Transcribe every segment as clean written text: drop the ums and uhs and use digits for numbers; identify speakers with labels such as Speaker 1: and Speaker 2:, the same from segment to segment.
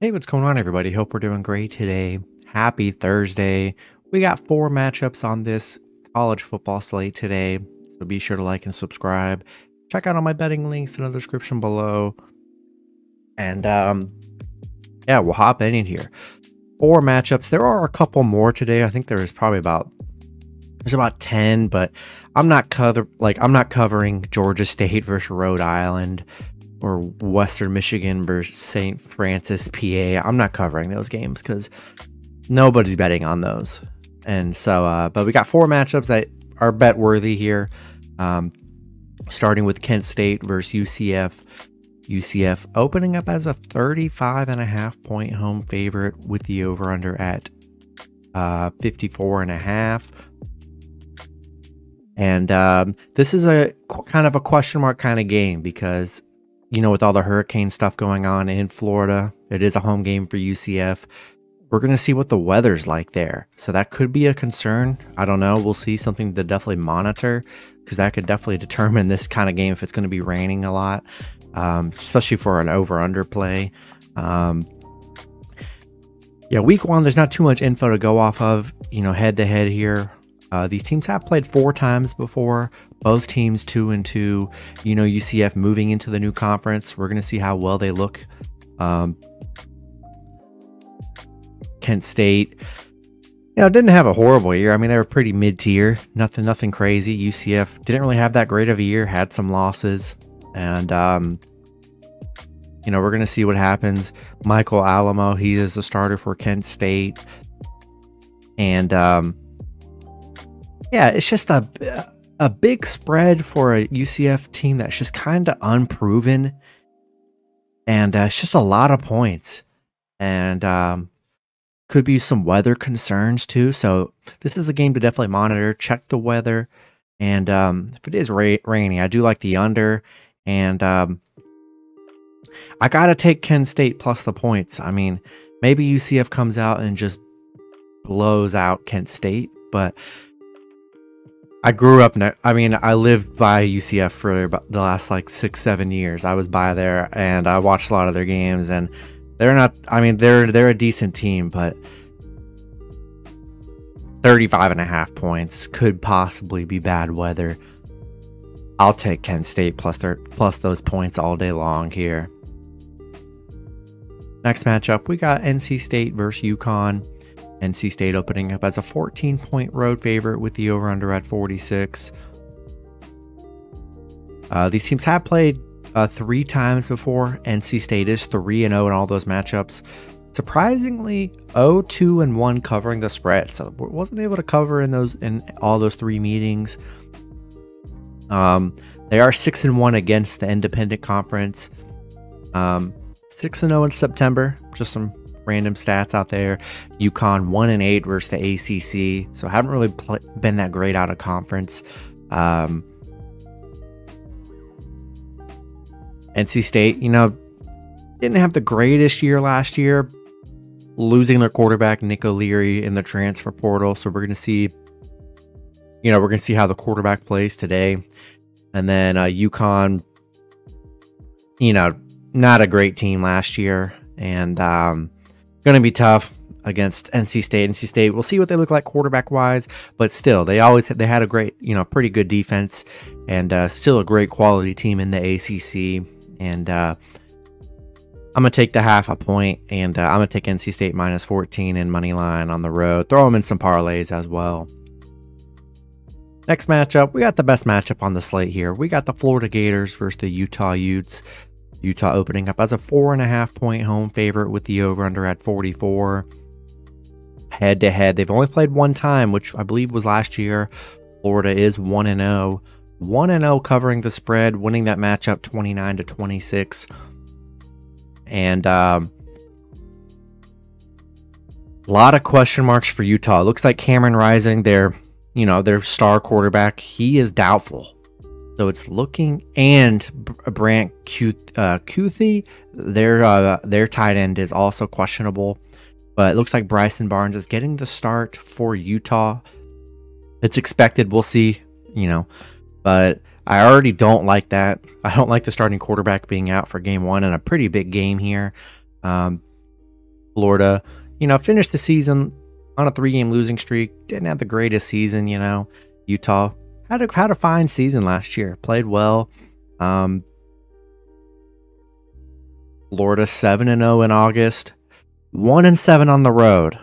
Speaker 1: Hey, what's going on, everybody? Hope we're doing great today. Happy Thursday. We got 4 matchups on this college football slate today, so be sure to like and subscribe. Check out all my betting links in the description below. And yeah, we'll hop in here. 4 matchups. There are a couple more today. I think there's about 10, but I'm not covering Georgia State versus Rhode Island or Western Michigan versus St. Francis, PA. I'm not covering those games because nobody's betting on those. And so, but we got 4 matchups that are bet worthy here. Starting with Kent State versus UCF. UCF opening up as a 35.5 point home favorite with the over under at 54.5. And this is a kind of a question mark kind of game because, you know, with all the hurricane stuff going on in Florida, it is a home game for UCF. We're going to see what the weather's like there. So that could be a concern. I don't know. We'll see, something to definitely monitor because that could definitely determine this kind of game if it's going to be raining a lot, especially for an over-under play. Yeah, week 1, there's not too much info to go off of, you know, head-to-head here. These teams have played 4 times before. Both teams 2-2. You know, UCF moving into the new conference. We're going to see how well they look. Kent State, you know, didn't have a horrible year. I mean, they were pretty mid-tier. Nothing crazy. UCF didn't really have that great of a year. Had some losses. And, you know, we're going to see what happens. Michael Alamo, he is the starter for Kent State. And, yeah, it's just a big spread for a UCF team that's just kind of unproven. And it's just a lot of points. And could be some weather concerns too. So this is a game to definitely monitor. Check the weather. And if it is rainy, I do like the under. And I got to take Kent State plus the points. I mean, maybe UCF comes out and just blows out Kent State. But I grew up, I lived by UCF for about the last like 6-7 years. I was by there and I watched a lot of their games, and they're not, I mean, they're a decent team, but 35.5 points could possibly be bad weather. I'll take Kent State plus those points all day long here. Next matchup, we got NC State versus UCONN. NC State opening up as a 14-point road favorite with the over-under at 46. These teams have played 3 times before. NC State is 3-0 in all those matchups. Surprisingly, 0-2-1 covering the spread. So wasn't able to cover in all those 3 meetings. They are 6-1 against the independent conference. 6-0 in September. Just some random stats out there. UConn 1-8 versus the ACC, so haven't really been that great out of conference. NC State, you know, didn't have the greatest year last year, losing their quarterback Nick O'Leary in the transfer portal. So we're gonna see, you know, we're gonna see how the quarterback plays today. And then UConn, you know, not a great team last year, and going to be tough against NC State. NC State, we'll see what they look like quarterback wise, but still, they had a great, you know, pretty good defense, and still a great quality team in the ACC. And I'm gonna take the ½ point, and I'm gonna take NC State minus 14 in money line on the road. Throw them in some parlays as well. Next matchup, we got the best matchup on the slate here. We got the Florida Gators versus the Utah Utes. Utah opening up as a 4.5 point home favorite with the over-under at 44. Head-to-head, they've only played 1 time, which I believe was last year. Florida is 1-0. 1-0 covering the spread, winning that matchup 29-26. And a lot of question marks for Utah. It looks like Cameron Rising, their star quarterback, he is doubtful. So it's looking, and Brant Kuthi, their tight end, is also questionable. But it looks like Bryson Barnes is getting the start for Utah. It's expected. We'll see, you know. But I already don't like that. I don't like the starting quarterback being out for game 1 in a pretty big game here. Florida, you know, finished the season on a 3-game losing streak. Didn't have the greatest season, you know. Utah had a fine season last year. Played well. Florida 7-0 in August. 1-7 on the road.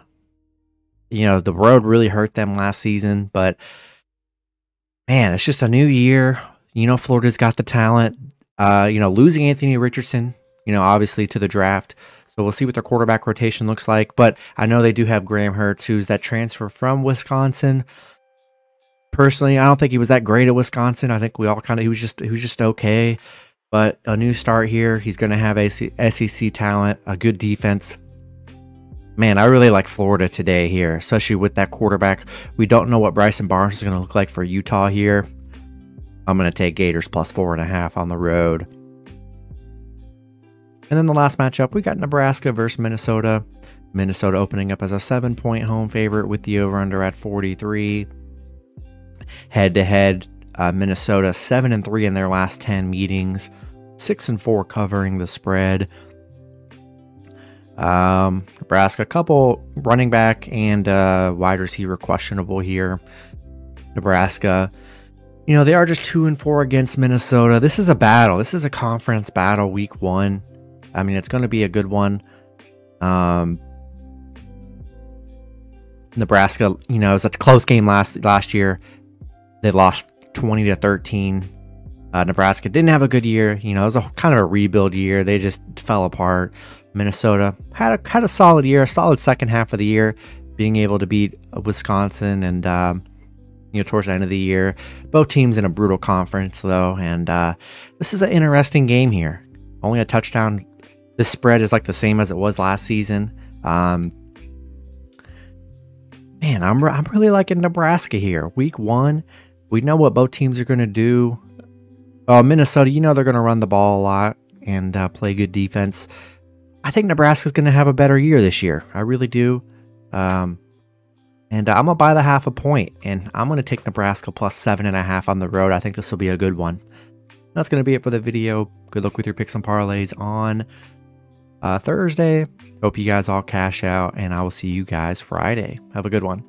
Speaker 1: You know, the road really hurt them last season, but man, it's just a new year. You know, Florida's got the talent. You know, losing Anthony Richardson, you know, obviously to the draft. So we'll see what their quarterback rotation looks like. But I know they do have Graham Hurts, who's that transfer from Wisconsin. Personally, I don't think he was that great at Wisconsin. I think we all kind of, he was just okay. But a new start here. He's going to have SEC talent, a good defense. Man, I really like Florida today here, especially with that quarterback. We don't know what Bryson Barnes is going to look like for Utah here. I'm going to take Gators plus 4.5 on the road. And then the last matchup, we got Nebraska versus Minnesota. Minnesota opening up as a 7-point home favorite with the over-under at 43. Head-to-head, Minnesota 7-3 in their last 10 meetings. 6-4 covering the spread. Nebraska, a couple running back and wide receiver questionable here. Nebraska, you know, they are just 2-4 against Minnesota. This is a battle. This is a conference battle week 1. I mean, it's going to be a good one. Nebraska, you know, it was a close game last year. They lost 20-13. Nebraska didn't have a good year. You know, it was a kind of a rebuild year. They just fell apart. Minnesota had a solid year, a solid second half of the year, being able to beat Wisconsin and you know, towards the end of the year. Both teams in a brutal conference though, and this is an interesting game here. Only a touchdown. This spread is like the same as it was last season. Man, I'm really liking Nebraska here. Week 1, we know what both teams are going to do. Minnesota, you know they're going to run the ball a lot and play good defense. I think Nebraska's going to have a better year this year. I really do. And I'm going to buy the 0.5 point. And I'm going to take Nebraska plus 7.5 on the road. I think this will be a good one. That's going to be it for the video. Good luck with your picks and parlays on Thursday. Hope you guys all cash out. And I will see you guys Friday. Have a good one.